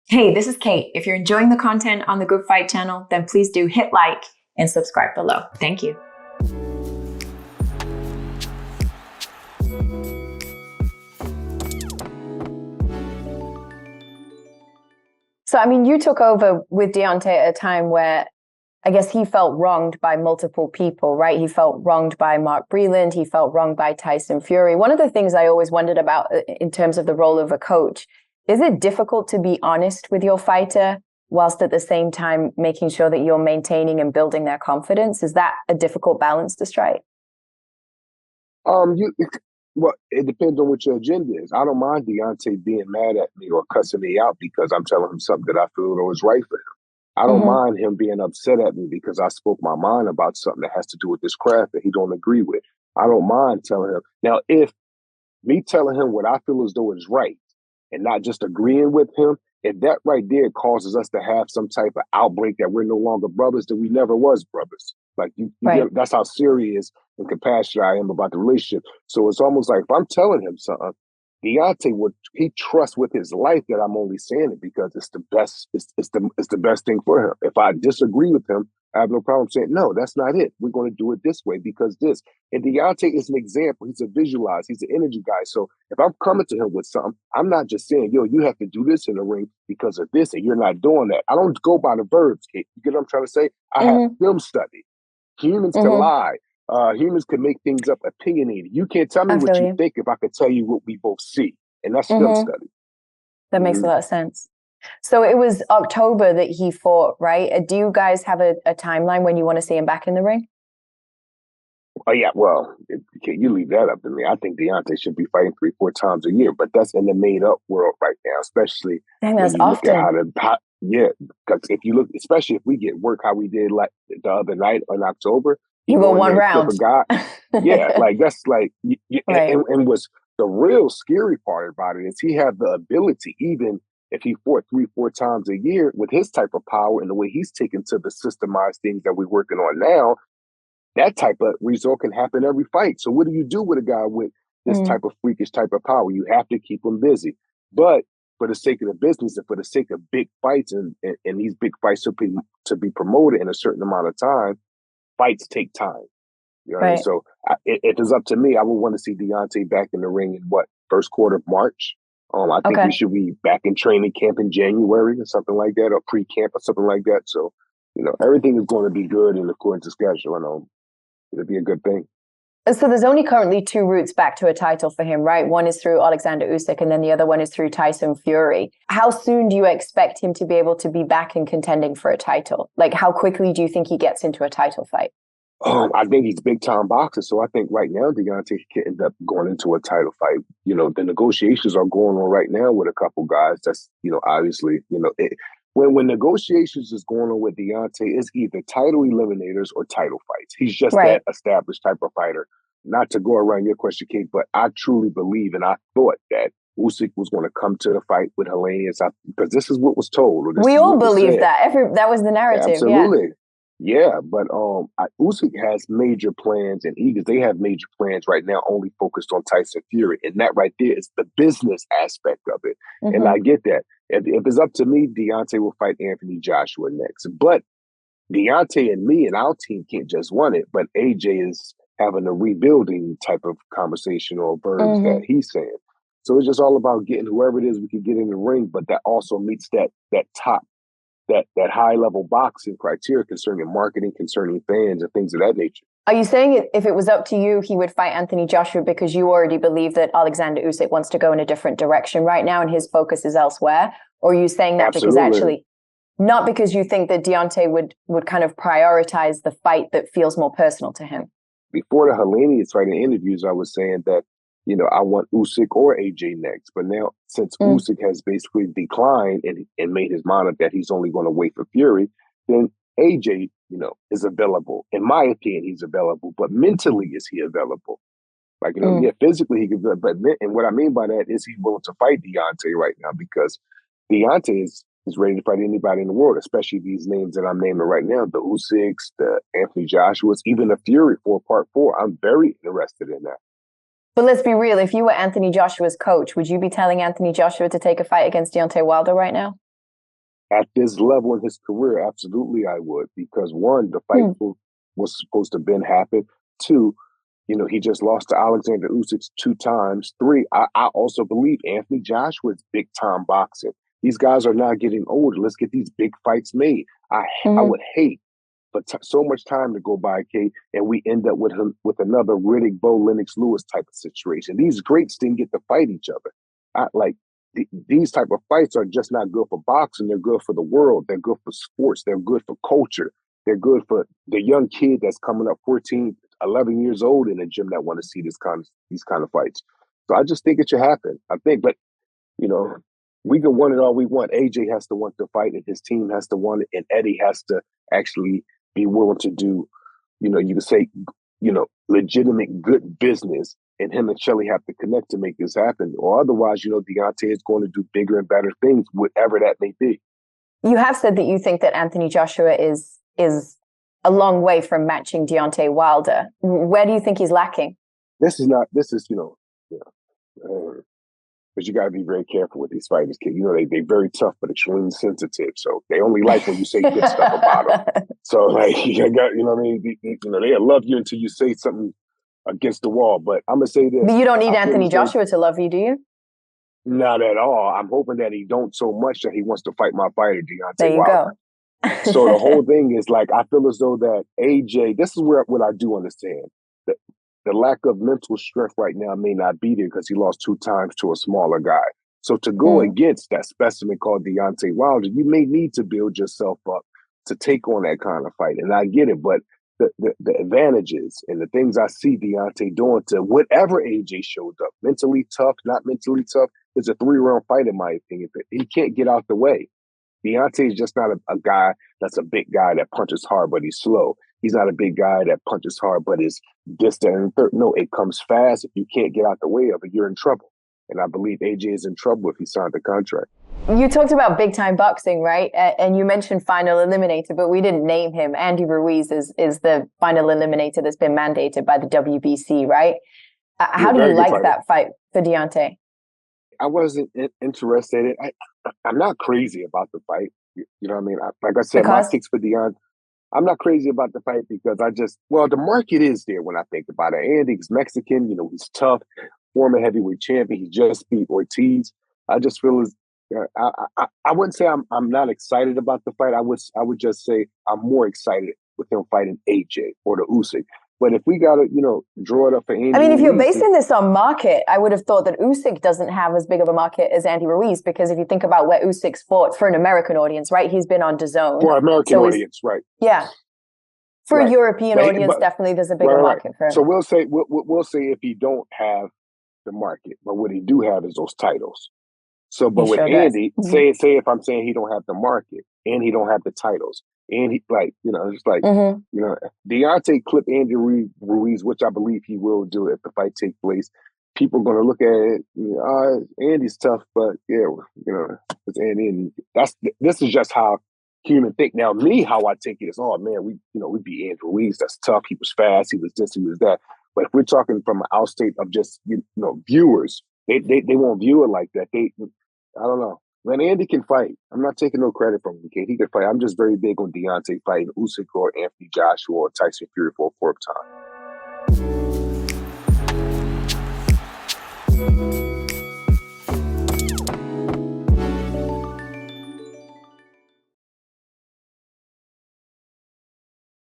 Hey, this is Kate. If you're enjoying the content on the Good Fight channel, then please do hit like and subscribe below. Thank you. So, you took over with Deontay at a time where I guess he felt wronged by multiple people, right? He felt wronged by Mark Breland. He felt wronged by Tyson Fury. One of the things I always wondered about in terms of the role of a coach, is it difficult to be honest with your fighter whilst at the same time making sure that you're maintaining and building their confidence? Is that a difficult balance to strike? You well, it depends on what your agenda is. I don't mind Deontay being mad at me or cussing me out because I'm telling him something that I feel that was right for him. I don't Mm-hmm. mind him being upset at me because I spoke my mind about something that has to do with this craft that he don't agree with. I don't mind telling him. Now, if me telling him what I feel as though is right and not just agreeing with him, if that right there causes us to have some type of outbreak that we're no longer brothers, then we never was brothers. Like you Right. get, that's how serious and compassionate I am about the relationship. So it's almost like if I'm telling him something, Deontay would he trusts with his life that I'm only saying it because it's the best. It's the best thing for him. If I disagree with him, I have no problem saying no. That's not it. We're going to do it this way because this. And Deontay is an example. He's a visualizer. He's an energy guy. So if I'm coming to him with something, I'm not just saying, yo, you have to do this in the ring because of this, and you're not doing that. I don't go by the verbs, Kate. You get what I'm trying to say? I have Mm-hmm. film study. Humans can Mm-hmm. lie. Humans can make things up opinionated. You can't tell me I what feel you you. think if I could tell you what we both see. And that's film Mm-hmm. study. That makes a Mm-hmm. lot of sense. So it was October that he fought, right? Do you guys have a timeline when you want to see him back in the ring? Oh yeah, well, you leave that up to me. I think Deontay should be fighting 3, 4 times a year, but that's in the made up world right now, especially Dang, when that's you look at often. yeah, because if you look, especially if we get work how we did like the other night in October, he You go go in one there and clip a round. guy. Yeah, like that's like, Right. and what's the real scary part about it is he had the ability, even if he fought 3, 4 times a year with his type of power and the way he's taken to the systemized things that we're working on now, that type of result can happen every fight. So what do you do with a guy with this Mm. type of freakish type of power? You have to keep him busy. But for the sake of the business and for the sake of big fights and these big fights to be promoted in a certain amount of time, fights take time. You know what I mean? Right. So if it's up to me, I would want to see Deontay back in the ring in what, first quarter of March. I think we Okay. should be back in training camp in January or something like that, or pre-camp or something like that. So, everything is going to be good in according to schedule. It'd be a good thing. So there's only currently two routes back to a title for him, right? One is through Oleksandr Usyk, and then the other one is through Tyson Fury. How soon do you expect him to be able to be back and contending for a title? Like, how quickly do you think he gets into a title fight? I think he's big time boxer, so I think right now Deontay could end up going into a title fight. The negotiations are going on right now with a couple guys. That's obviously when negotiations is going on with Deontay, it's either title eliminators or title fights. He's just that Right. established type of fighter. Not to go around your question, Kate, but I truly believe and I thought that Usyk was going to come to the fight with Helenius because this is what was told or this We is all what was believe said. that. That was the narrative. Yeah. Absolutely. Yeah, but Usyk has major plans, and Eagles they have major plans right now, only focused on Tyson Fury, and that right there is the business aspect of it. And I Mm-hmm. get that. If it's up to me, Deontay will fight Anthony Joshua next. But Deontay and me and our team can't just win it. But AJ is having a rebuilding type of conversation or verbs that Mm-hmm. he's saying. So it's just all about getting whoever it is we can get in the ring, but that also meets that top that high level boxing criteria concerning marketing, concerning fans, and things of that nature. Are you saying if it was up to you, he would fight Anthony Joshua because you already believe that Alexander Usyk wants to go in a different direction right now and his focus is elsewhere? Or are you saying that because Absolutely. actually, not because you think that Deontay would kind of prioritize the fight that feels more personal to him? Before the Helenius fight in interviews, I was saying that, I want Usyk or AJ next. But now, since Mm. Usyk has basically declined and made his mind up that he's only going to wait for Fury, then AJ, is available. In my opinion, he's available. But mentally, is he available? Like, Mm. yeah, physically he could, and what I mean by that is he's willing to fight Deontay right now because Deontay is ready to fight anybody in the world, especially these names that I'm naming right now, the Usyks, the Anthony Joshua's, even the Fury for part four. I'm very interested in that. But let's be real, if you were Anthony Joshua's coach, would you be telling Anthony Joshua to take a fight against Deontay Wilder right now? At this level in his career, absolutely I would, because one, the fight was supposed to been happen. Two, he just lost to Oleksandr Usyk 2 times. Three, I also believe Anthony Joshua is big time boxing. These guys are now getting older. Let's get these big fights made. I would hate for so much time to go by, Kate, and we end up with another Riddick, Bo, Lennox Lewis type of situation. These greats didn't get to fight each other. These type of fights are just not good for boxing. They're good for the world. They're good for sports. They're good for culture. They're good for the young kid that's coming up 14, 11 years old in the gym that want to see these kind of fights. So I just think it should happen. But we can want it all we want. AJ has to want to fight, and his team has to want it, and Eddie has to actually be willing to do, you could say, legitimate good business, and him and Shelly have to connect to make this happen. Or otherwise, Deontay is going to do bigger and better things, whatever that may be. You have said that you think that Anthony Joshua is a long way from matching Deontay Wilder. Where do you think he's lacking? But you got to be very careful with these fighters, kid. They're very tough but extremely sensitive. So they only like when you say good stuff about them. So they'll love you until you say something against the wall. But I'm gonna say this: but you don't need Anthony Joshua to love you, do you? Not at all. I'm hoping that he don't so much that he wants to fight my fighter, Deontay there you Wilder. Go. So the whole thing is I feel as though that AJ. This is what I do understand. The lack of mental strength right now may not be there because he lost 2 times to a smaller guy. So to go against that specimen called Deontay Wilder, you may need to build yourself up to take on that kind of fight. And I get it, but the advantages and the things I see Deontay doing to whatever AJ showed up, mentally tough, not mentally tough, is a 3-round fight in my opinion. But he can't get out the way. Deontay is just not a guy that's a big guy that punches hard, but he's slow. He's not a big guy that punches hard, but is distant and third. No, it comes fast. If you can't get out the way of it, you're in trouble. And I believe AJ is in trouble if he signed the contract. You talked about big time boxing, right? And you mentioned final eliminator, but we didn't name him. Andy Ruiz is the final eliminator that's been mandated by the WBC, right? How do you like that fight for Deontay? I wasn't interested. I'm not crazy about the fight. You know what I mean? Like I said, my picks for Deontay. I'm not crazy about the fight because the market is there when I think about it. Andy's Mexican, he's tough, former heavyweight champion. He just beat Ortiz. I just feel I wouldn't say I'm not excited about the fight. I would just say I'm more excited with him fighting AJ or the Usyk. But if we got to, draw it up for Andy I mean, if you're Ruiz, basing this on market, I would have thought that Usyk doesn't have as big of a market as Andy Ruiz, because if you think about where Usyk's fought for an American audience, right? He's been on DAZN. For an American audience, right. Yeah. For a European audience, definitely there's a bigger market for him. So we'll say if he don't have the market, but what he do have is those titles. So, but with Andy, say if I'm saying he don't have the market and he don't have the titles, and he Deontay clip Andy Ruiz, which I believe he will do if the fight takes place. People are going to look at it. Andy's tough, but it's Andy, and this is just how human think. Now, how I take it is, oh man, we beat Andy Ruiz. That's tough. He was fast. He was this. He was that. But if we're talking from an outstate of just viewers, they won't view it like that. I don't know. When Andy can fight, I'm not taking no credit from him, Kate. He can fight. I'm just very big on Deontay fighting Usyk or Anthony Joshua or Tyson Fury for a 4th time.